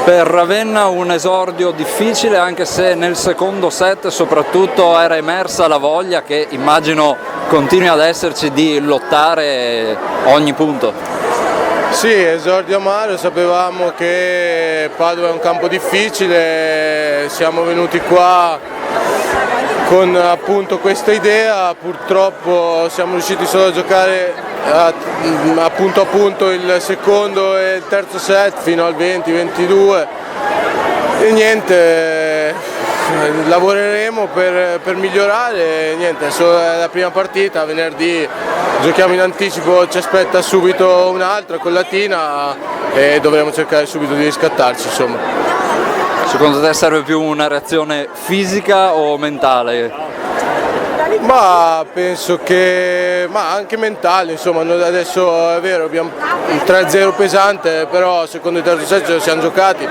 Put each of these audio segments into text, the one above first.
Per Ravenna un esordio difficile, anche se nel secondo set soprattutto era emersa la voglia, che immagino continui ad esserci, di lottare ogni punto. Sì, esordio amaro, sapevamo che Padova è un campo difficile, siamo venuti qua con appunto questa idea, purtroppo siamo riusciti solo a giocare a punto il secondo e il terzo set fino al 20-22 e niente, lavoreremo per migliorare, niente, è solo la prima partita, venerdì giochiamo in anticipo, ci aspetta subito un'altra con Latina e dovremo cercare subito di riscattarci, insomma. Secondo te serve più una reazione fisica o mentale? Ma penso che anche mentale, insomma, noi adesso è vero, abbiamo un 3-0 pesante, però secondo il terzo set ce lo siamo giocati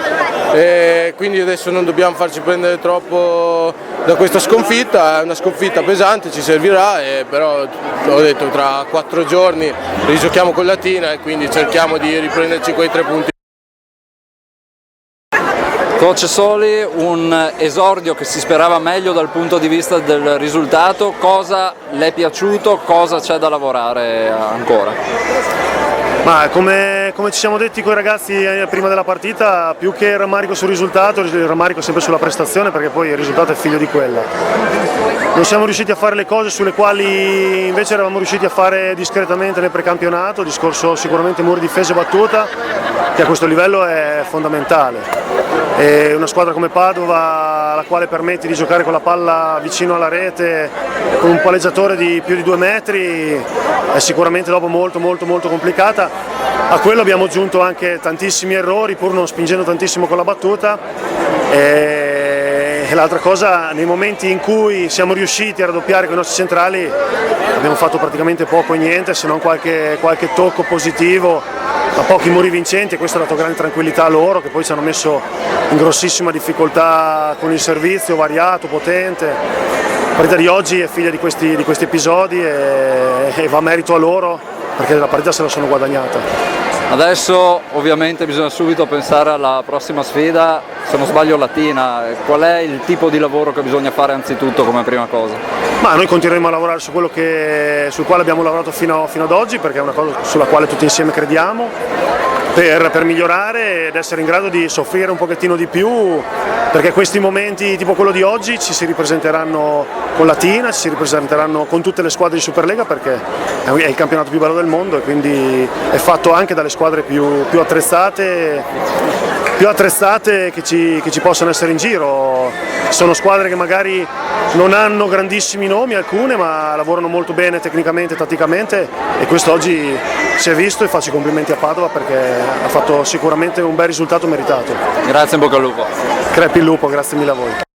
e quindi adesso non dobbiamo farci prendere troppo da questa sconfitta, è una sconfitta pesante, ci servirà, però ho detto tra 4 giorni rigiochiamo con Latina e quindi cerchiamo di riprenderci quei 3 punti. Coach Soli, un esordio che si sperava meglio dal punto di vista del risultato, cosa le è piaciuto, cosa c'è da lavorare ancora? Ma come ci siamo detti con i ragazzi prima della partita, più che il rammarico sul risultato, il rammarico è sempre sulla prestazione, perché poi il risultato è figlio di quella. Non siamo riusciti a fare le cose sulle quali invece eravamo riusciti a fare discretamente nel precampionato, discorso sicuramente muri, difesa e battuta, che a questo livello è fondamentale. E una squadra come Padova, alla quale permetti di giocare con la palla vicino alla rete, con un palleggiatore di più di 2 metri, è sicuramente dopo molto complicata. A quello abbiamo aggiunto anche tantissimi errori, pur non spingendo tantissimo con la battuta. E l'altra cosa, nei momenti in cui siamo riusciti a raddoppiare con i nostri centrali, abbiamo fatto praticamente poco e niente, se non qualche tocco positivo, ma pochi muri vincenti, e questo ha dato grande tranquillità a loro, che poi ci hanno messo in grossissima difficoltà con il servizio variato, potente. La partita di oggi è figlia di questi episodi e va merito a loro, perché la partita se la sono guadagnata. Adesso ovviamente bisogna subito pensare alla prossima sfida, se non sbaglio Latina. Qual è il tipo di lavoro che bisogna fare anzitutto come prima cosa? Ma noi continueremo a lavorare su quello sul quale abbiamo lavorato fino ad oggi, perché è una cosa sulla quale tutti insieme crediamo, per migliorare ed essere in grado di soffrire un pochettino di più, perché questi momenti tipo quello di oggi ci si ripresenteranno con Latina, ci si ripresenteranno con tutte le squadre di Superlega, perché è il campionato più bello del mondo e quindi è fatto anche dalle squadre più attrezzate che ci possono essere in giro. Sono squadre che magari non hanno grandissimi nomi alcune, ma lavorano molto bene tecnicamente e tatticamente, e questo oggi si è visto, e faccio i complimenti a Padova perché ha fatto sicuramente un bel risultato meritato. Grazie, in bocca al lupo. Crepi il lupo, grazie mille a voi.